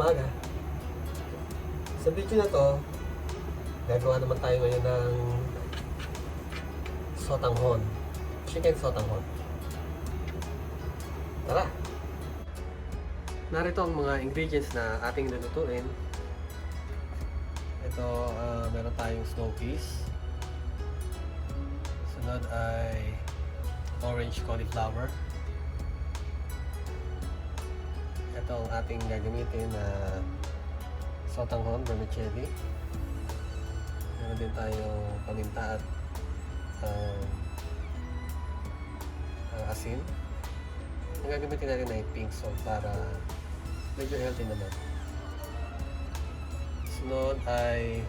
umaga. Sa video na to, gagawa naman tayo ngayon ng sotanghon. Chicken sotanghon. Tara! Narito ang mga ingredients na ating lulutuin. Ito, meron tayong snow peas. Sunod ay orange cauliflower. Ito ang ating gagamitin na sotanghon, vermicelli. Meron din tayong paminta at asin. Ang gagamitin natin ay pink salt para medyo healthy naman. Sunod ay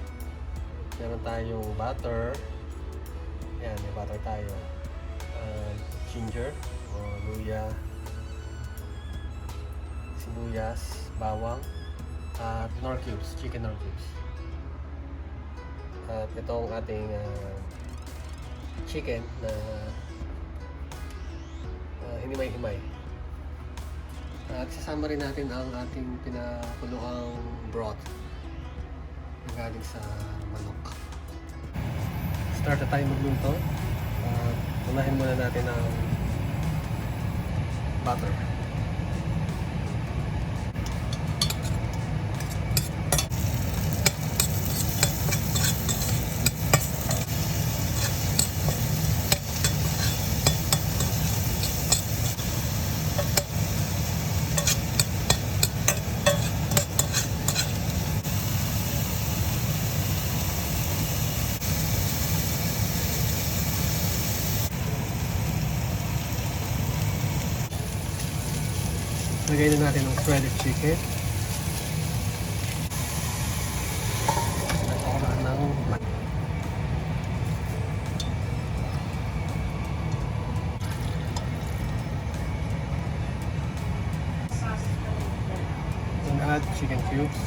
meron tayong butter. Ayan, may butter tayo. Ginger o luya, sibuyas, bawang, at nor cubes, chicken nor cubes. At ito ang ating chicken na hinimay-himay. At sasama rin natin ang ating pinakuluang broth na galing sa manok. Start na tayo magluto. Unahin muna natin ang butter. Lagay na natin ang shredded chicken. Nagpakulaan ng and add chicken cubes.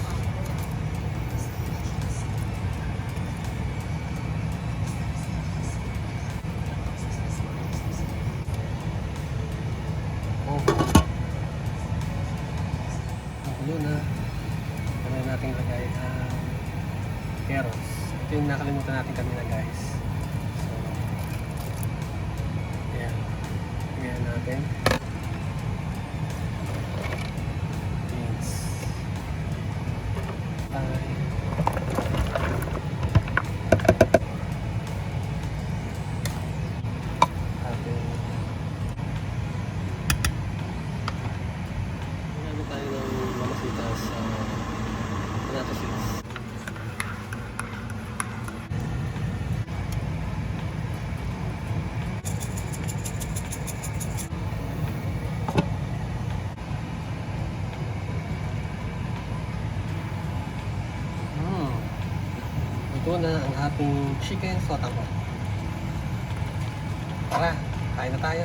Na kailangan natin lagay ang carrots. Ito yung nakalimutan natin kanina, guys. So ayan, lagyan natin beans, ating tayo ng mamasitas tomato seeds. Ito na ang ating chicken sotanghon. Tara, kain na tayo.